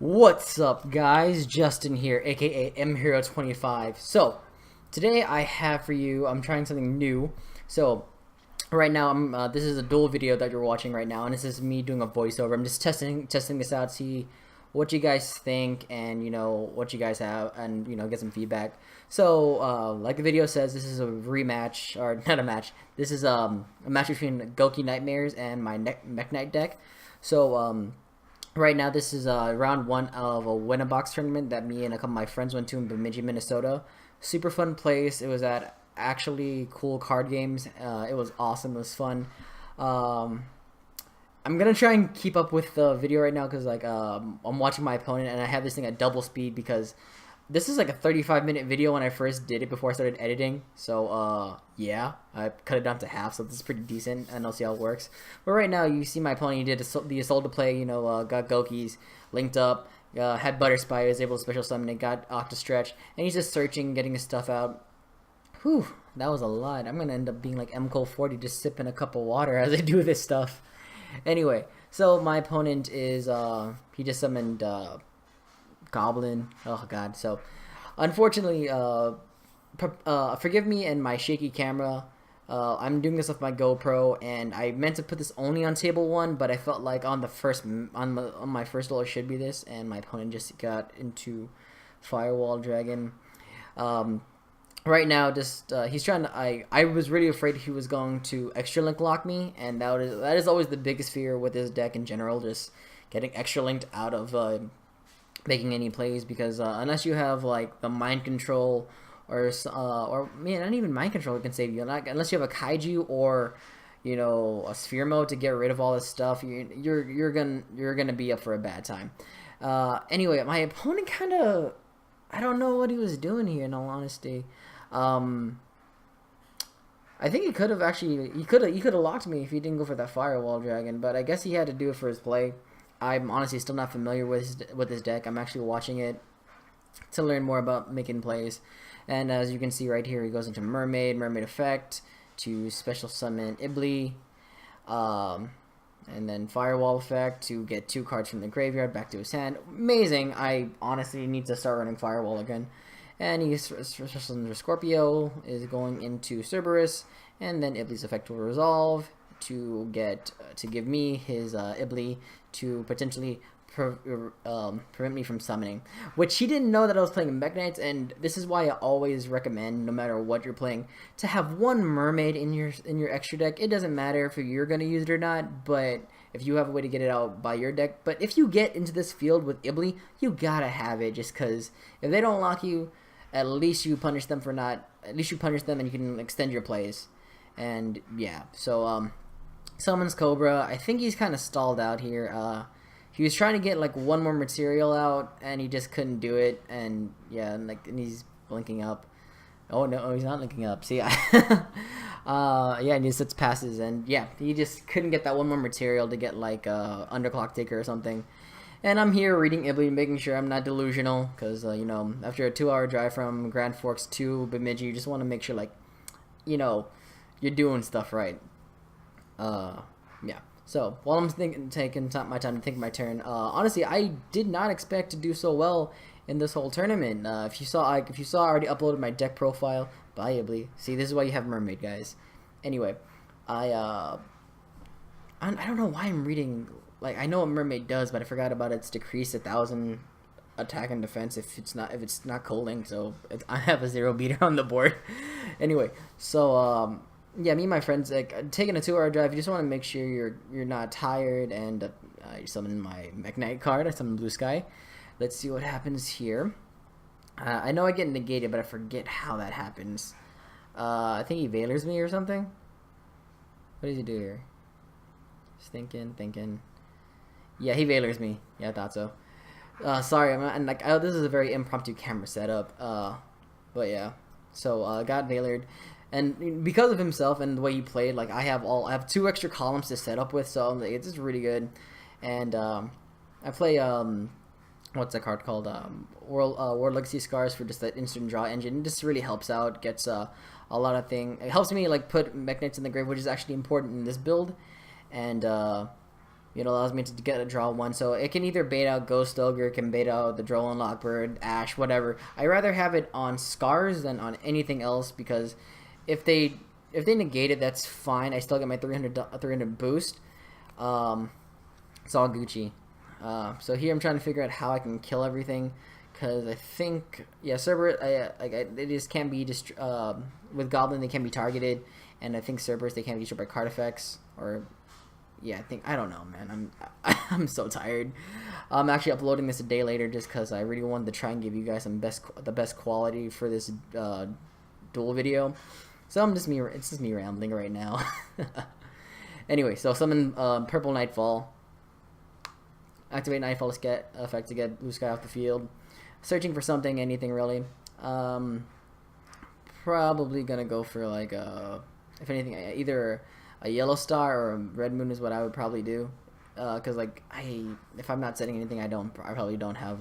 What's up, guys? Justin here, aka MHero25. So, today I have for you, I'm trying something new. So, right now, this is a dual video that you're watching right now, and this is me doing a voiceover. I'm just testing this out, see what you guys think, and what you guys have, and get some feedback. So, like the video says, this is a rematch, or not a match. This is a match between Gouki Knightmares and my Mekk-Knight deck. So, right now, this is round one of a Win-A-Box tournament that me and a couple of my friends went to in Bemdji, Minnesota. Super fun place. It was at actually cool card games. It was awesome. It was fun. I'm gonna try and keep up with the video right now because I'm watching my opponent and I have this thing at double speed because this is like a 35-minute video when I first did it before I started editing. So yeah, I cut it down to half, so this is pretty decent, and I'll see how it works. But right now, you see my opponent. He did the assault to play. Got Goukis linked up, had Butter Spy, was able to special summon it, got Octa Stretch, and he's just searching, getting his stuff out. Whew, that was a lot. I'm gonna end up being like MCO40, just sipping a cup of water as I do this stuff. Anyway, so my opponent is he just summoned Goblin. Oh god. So unfortunately, forgive me and my shaky camera. I'm doing this with my GoPro, and I meant to put this only on table 1, but I felt like on my first roll it should be this, and my opponent just got into Firewall Dragon. Right now, just he's trying to. I was really afraid he was going to extra link lock me, and that is always the biggest fear with this deck in general, just getting extra linked out of making any plays, because unless you have like the mind control or man, not even mind control can save you. Unless you have a kaiju or a sphere mode to get rid of all this stuff, you're gonna be up for a bad time. Anyway, my opponent kind of, I don't know what he was doing here, in all honesty. I think he could have locked me if he didn't go for that Firewall Dragon, but I guess he had to do it for his play. I'm honestly still not familiar with his deck. I'm actually watching it to learn more about making plays. And as you can see right here, he goes into Mermaid effect to special summon Ibli, and then Firewall effect to get 2 cards from the graveyard back to his hand. Amazing. I honestly need to start running Firewall again. And he's special Scorpio is going into Cerberus, and then Ibli's effect will resolve to give me his Ibli to potentially prevent me from summoning, which he didn't know that I was playing Mekk-Knights. And this is why I always recommend, no matter what you're playing, to have 1 mermaid in your extra deck. It doesn't matter if you're gonna use it or not, but if you have a way to get it out by your deck. But if you get into this field with Ibli, you gotta have it, just because if they don't lock you, at least you punish them and you can extend your plays. And yeah, so summons Cobra. I think he's kind of stalled out here. He was trying to get like 1 more material out, and he just couldn't do it. And yeah, and he's blinking up. Oh no, he's not linking up. See, yeah, and he sits passes, and yeah, he just couldn't get that 1 more material to get like Underclock Taker or something. And I'm here reading Ibli, making sure I'm not delusional, because after a 2-hour drive from Grand Forks to Bemdji, you just want to make sure you're doing stuff right. Yeah. So while I'm taking my time to think my turn, honestly, I did not expect to do so well in this whole tournament. If you saw, I already uploaded my deck profile by Ibli. See, this is why you have Mermaid, guys. Anyway, I don't know why I'm reading. Like, I know what Mermaid does, but I forgot about its decrease 1,000 attack and defense if it's not coaling. So I have a 0 beater on the board. Anyway, so yeah, me and my friends, taking a 2-hour drive. You just want to make sure you're not tired, and I summon my Mekk-Knight card. I summon Blue Sky. Let's see what happens here. I know I get negated, but I forget how that happens. I think he Veilers me or something. What does he do here? Just thinking. Yeah, he Veilers me. Yeah, I thought so. Sorry, this is a very impromptu camera setup. But yeah, so got Veilered. And because of himself and the way he played, I have 2 extra columns to set up with, so it's just really good. And I play what's that card called? World Legacy Scars for just that instant draw engine. This really helps out. Gets a lot of things. It helps me put Mekk-Knights in the grave, which is actually important in this build. And It allows me to get a draw 1, so it can either bait out Ghost Ogre, it can bait out the Droll and Lockbird, Ash, whatever. I rather have it on Scars than on anything else, because if they negate it, that's fine. I still get my 300 boost. It's all Gucci. So here I'm trying to figure out how I can kill everything, because I think, yeah, Cerberus, they just can't be with Goblin, they can be targeted, and I think Cerberus, they can't be destroyed by card effects, or yeah, I don't know, man. I'm so tired. I'm actually uploading this a day later just because I really wanted to try and give you guys the best quality for this duel video. So it's just me rambling right now. Anyway, so summon Purple Nightfall. Activate Nightfall effect to get Blue Sky off the field. Searching for something, anything really. Probably gonna go for like if anything, either a yellow star or a red moon is what I would probably do, because like if I'm not setting anything, I probably don't have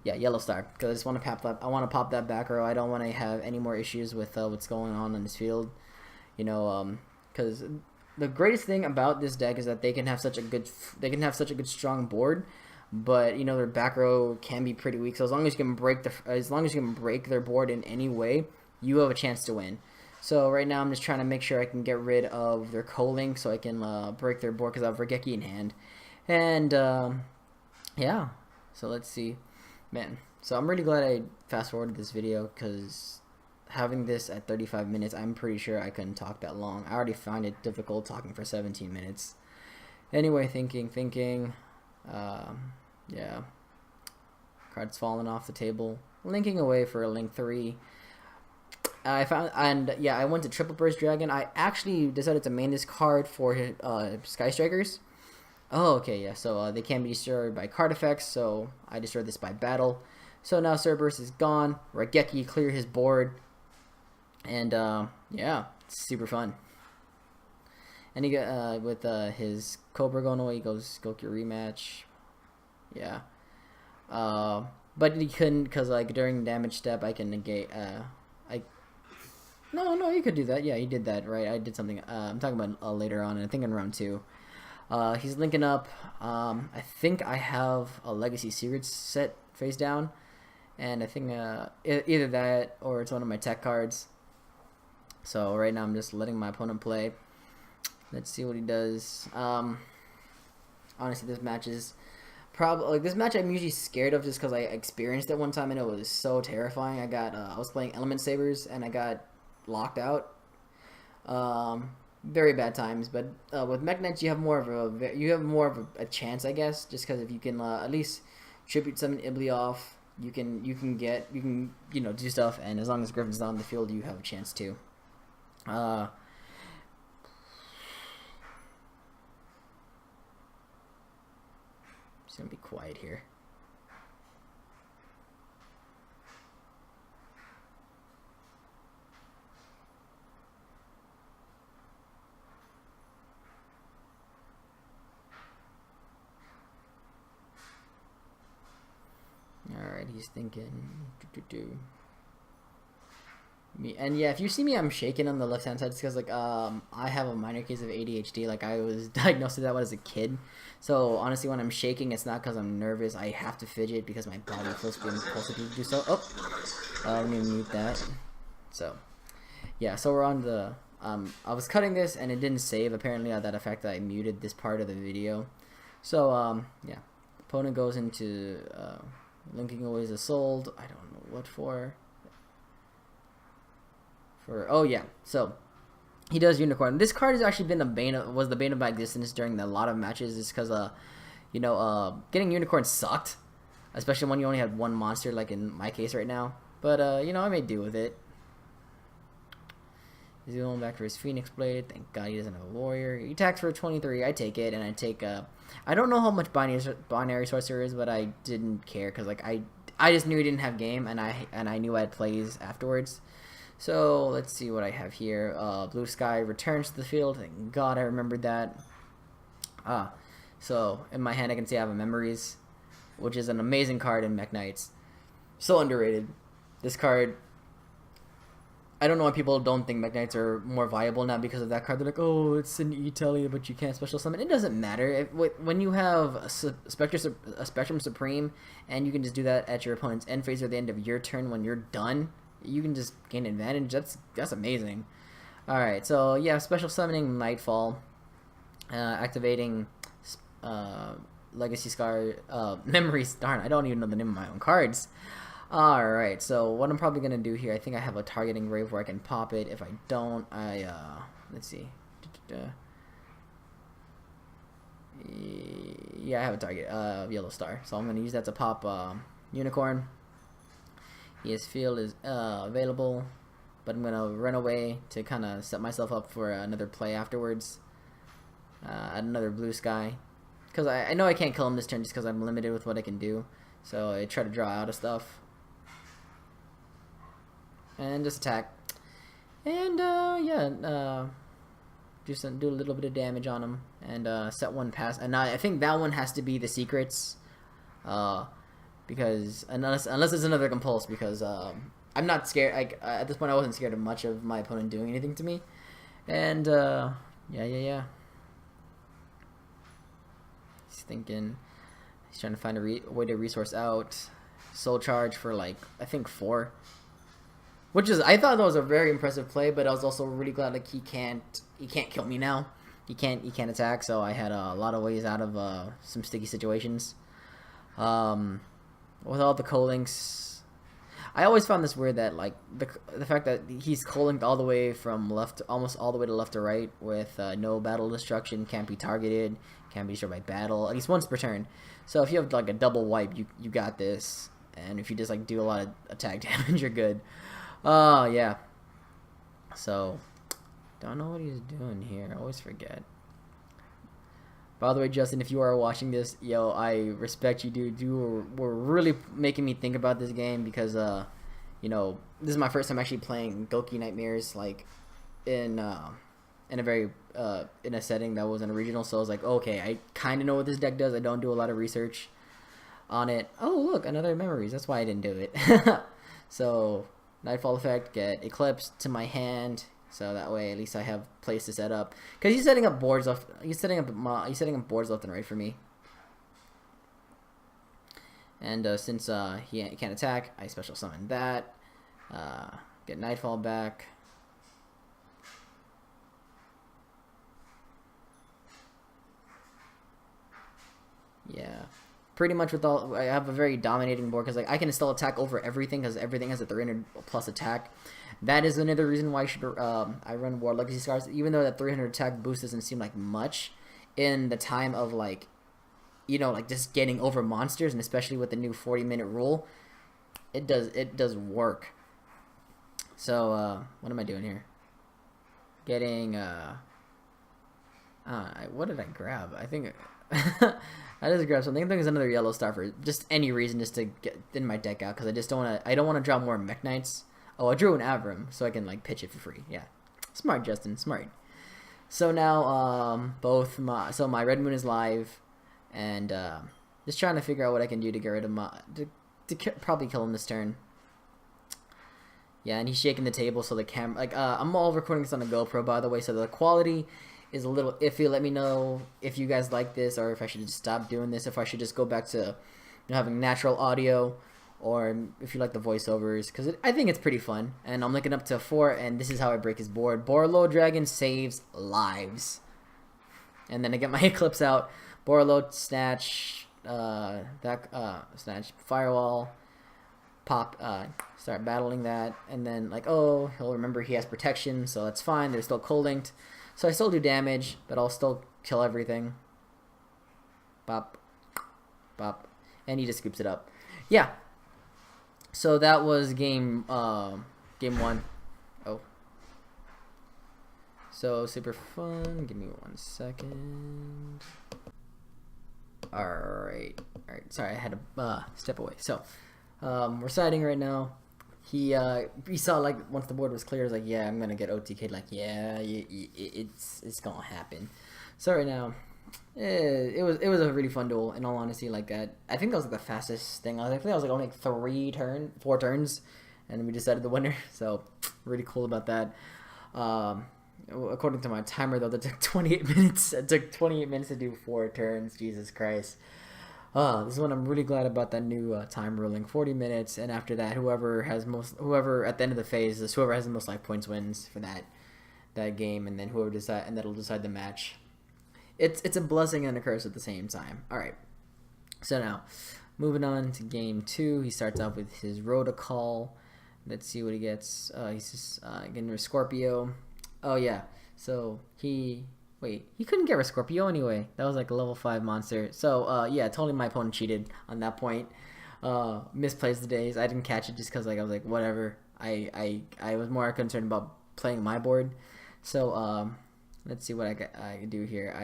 yellow star, because I just want to pop that back row. I don't want to have any more issues with what's going on in this field, because the greatest thing about this deck is that they can have such a good strong board, but their back row can be pretty weak. So as long as you can break their board in any way, you have a chance to win. So right now I'm just trying to make sure I can get rid of their Co-Link so I can break their board, because I have Regeki in hand. And yeah, so let's see. Man, so I'm really glad I fast forwarded this video, because having this at 35 minutes, I'm pretty sure I couldn't talk that long. I already find it difficult talking for 17 minutes. Anyway, thinking. Yeah. Cards falling off the table. Linking away for a Link 3. I went to Triple Burst Dragon. I actually decided to main this card for Sky Strikers. Oh, okay, yeah. So they can be destroyed by card effects. So I destroyed this by battle. So now Cerberus is gone. Regeki clear his board, and yeah, it's super fun. And he got with his Cobra going away, he goes Gouki rematch. Yeah. But he couldn't, because like during damage step I can negate. No, you could do that. Yeah, he did that, right? I did something. I'm talking about later on, I think in round 2. He's linking up. I think I have a Legacy Secrets set face down, and I think either that or it's one of my tech cards. So right now I'm just letting my opponent play. Let's see what he does. Honestly, this match is probably this match I'm usually scared of, just because I experienced it one time and it was so terrifying. I was playing Element Sabers and I got locked out. Very bad times, but with Mekk-Knight you have more of a chance, I guess, just because if you can at least tribute summon Ibli off, you can do stuff, and as long as Griffin's not on the field, you have a chance too. Just gonna be quiet here. Alright, he's thinking. And yeah, if you see me, I'm shaking on the left hand side. It's because like I have a minor case of ADHD. Like I was diagnosed with that when I was a kid. So honestly, when I'm shaking, it's not because I'm nervous. I have to fidget because my body feels being impulsive to do so. Oh, let me mute that. So yeah, so we're on the. I was cutting this and it didn't save apparently at that effect that I muted this part of the video. So yeah, opponent goes into linking away is sold. I don't know what for. Oh yeah, so he does Unicorn. This card has actually been the bane of my existence during a lot of matches, just because getting Unicorn sucked, especially when you only had one monster, like in my case right now. But I made do with it. He's going back for his Phoenix Blade. Thank God he doesn't have a Warrior. He attacks for 23. I take it, and I take I don't know how much binary sorcerer is, but I didn't care, because like I just knew he didn't have game, and I knew I had plays afterwards. So let's see what I have here. Blue Sky returns to the field. Thank God I remembered that. So in my hand I can see I have a Memories, which is an amazing card in Mekk-Knights. So underrated. This card, I don't know why people don't think Mekk-Knights are more viable now because of that card. They're like, oh, it's an E-Telly, but you can't special summon. It doesn't matter. When you have a Spectrum Supreme, and you can just do that at your opponent's end phase or the end of your turn when you're done, you can just gain advantage. That's amazing. Alright, so yeah, special summoning Nightfall, activating Legacy Scar, Memories. Darn, I don't even know the name of my own cards. Alright, so what I'm probably going to do here, I think I have a targeting Grave where I can pop it. If I don't, let's see. Yeah, I have a target, Yellow Star. So I'm going to use that to pop Unicorn. His field is available, but I'm going to run away to kind of set myself up for another play afterwards. At another Blue Sky. Because I know I can't kill him this turn just because I'm limited with what I can do. So I try to draw out of stuff. And just attack. And yeah, do a little bit of damage on him. And set one pass. And I think that one has to be the secrets. Because unless it's another compulse, because I'm not scared. Like at this point, I wasn't scared of much of my opponent doing anything to me. And yeah. He's thinking. He's trying to find a way to resource out. Soul Charge for like I think 4, which is I thought that was a very impressive play, but I was also really glad like he can't kill me now. He can't attack, so I had a lot of ways out of some sticky situations. With all the co-links, I always found this weird that like the fact that he's co-linked all the way from left, almost all the way to left to right with no battle destruction, can't be targeted, can't be destroyed by battle, at least once per turn. So if you have like a double wipe, you got this, and if you just like do a lot of attack damage, you're good. Yeah. So don't know what he's doing here. I always forget. By the way, Justin, if you are watching this, yo, I respect you, dude. You were really making me think about this game because, you know, this is my first time actually playing Gouki Knightmares, like, in a very, in a setting that wasn't original. So I was like, okay, I kind of know what this deck does. I don't do a lot of research on it. Oh, look, another Memories. That's why I didn't do it. So, Nightfall effect, get Eclipse to my hand. So that way, at least I have place to set up. Because he's setting up boards left. He's setting up boards left and right for me. And since he can't attack, I special summon that. Get Nightfall back. Yeah, pretty much with all. I have a very dominating board because like I can still attack over everything because everything has a 300 plus attack. That is another reason why I run War Legacy Scars, even though that 300 attack boost doesn't seem like much in the time of like, you know, like just getting over monsters, and especially with the new 40-minute rule, it does work. So what am I doing here? Getting what did I grab? I think I just grabbed something. I think there's another yellow star for just any reason, just to get in my deck out because I just don't want to. I don't want to draw more Mekk-Knights. Oh, I drew an Avram, so I can like pitch it for free. Yeah, smart, Justin, smart. So now, my Red Moon is live, and just trying to figure out what I can do to get rid of probably kill him this turn. Yeah, and he's shaking the table, so the camera, like, I'm all recording this on a GoPro, by the way, so the quality is a little iffy. Let me know if you guys like this, or if I should just stop doing this, if I should just go back to, you know, having natural audio. Or if you like the voiceovers, because I think it's pretty fun. And I'm looking up to 4, and this is how I break his board. Borlow Dragon saves lives. And then I get my Eclipse out. Borlow, Snatch, Snatch, Firewall, Pop, start battling that. And then, like, oh, he'll remember he has protection, so that's fine. They're still co-linked. So I still do damage, but I'll still kill everything. Bop, bop. And he just scoops it up. Yeah. So that was game 1. Oh. So super fun. Give me 1 second. Alright. Sorry, I had to step away. So we're siding right now. He saw like once the board was clear, I was like, yeah, I'm gonna get OTK'd. Like, yeah, it's gonna happen. So right now, it was a really fun duel. In all honesty, like that, I think that was like the fastest thing. I think that was like only like 4 turns, and we decided the winner. So really cool about that. According to my timer, though, that took 28 minutes. It took 28 minutes to do 4 turns. Jesus Christ. This is one I'm really glad about, that new time ruling, 40 minutes, and after that, whoever at the end of the phase, whoever has the most life points wins for that game, and then that'll decide the match. It's a blessing and a curse at the same time. All right. So now, moving on to game 2, he starts off with his Rotocall. Let's see what he gets. He's just getting a Scorpio. Oh yeah, so he couldn't get a Scorpio anyway. That was like a level 5 monster. So yeah, totally my opponent cheated on that point. Misplaced the days. I didn't catch it just because I was like, whatever. I was more concerned about playing my board. So let's see what I do here.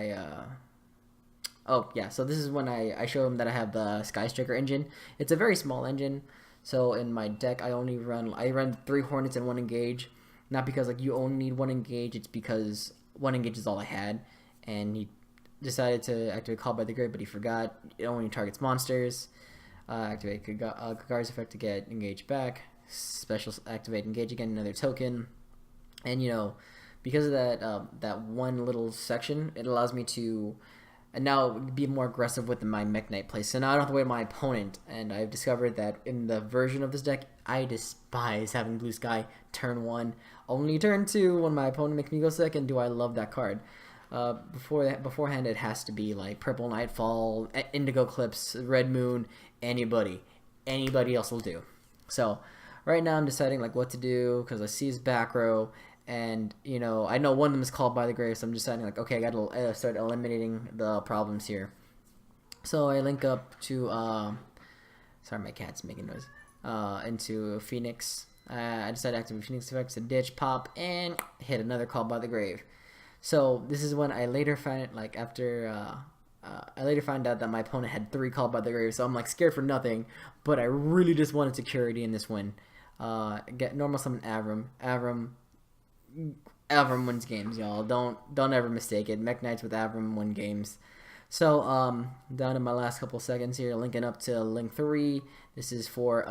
Oh yeah, so this is when I show him that I have the Sky Striker engine. It's a very small engine. So in my deck, I run 3 Hornets and 1 Engage. Not because like you only need 1 Engage, it's because 1 Engage is all I had, and he decided to activate Call by the Grave, but he forgot. It only targets monsters. Activate Kagari's effect to get Engage back. Special activate Engage again, another token. And because of that one little section, it allows me to now be more aggressive with my Mekk-Knight play. So now I don't have to wait my opponent, and I've discovered that in the version of this deck, I despise having Blue Sky turn 1. Only turn 2 when my opponent makes me go second do I love that card. Beforehand, it has to be like Purple Nightfall, Indigo Eclipse, Red Moon, anybody else will do. So right now I'm deciding like what to do because I see his back row, and I know one of them is Called by the Grave, so I'm deciding like, okay, I gotta start eliminating the problems here. So I link up to sorry, my cat's making noise. Into Phoenix. I decided to activate Phoenix effects, a ditch, pop, and hit another Call by the Grave. So this is when I later find it, like after I later find out that my opponent had 3 Called by the Grave, so I'm like scared for nothing, but I really just wanted security in this win. Get normal summon Avram. Avram wins games, y'all. Don't ever mistake it. Mekk-Knights with Avram win games. So down to my last couple seconds here, linking up to Link 3. This is for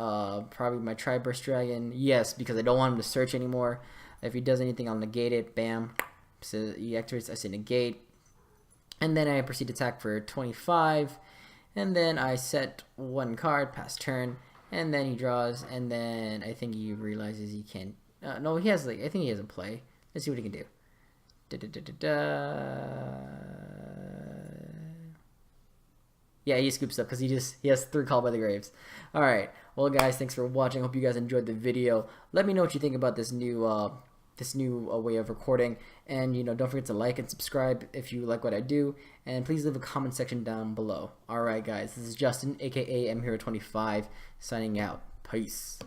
probably my Tri-Burst Dragon. Yes, because I don't want him to search anymore. If he does anything, I'll negate it. Bam. So he activates, I say negate. And then I proceed to attack for 25. And then I set 1 card, pass turn. And then he draws. And then I think he realizes he can't. No, he has, like, I think he has a play. Let's see what he can do. Yeah, he scoops up because he has 3 Call by the Graves. All right. Well, guys, thanks for watching. Hope you guys enjoyed the video. Let me know what you think about this new way of recording, and don't forget to like and subscribe if you like what I do, and please leave a comment section down below. All right, guys, this is Justin, aka MHero25, signing out. Peace.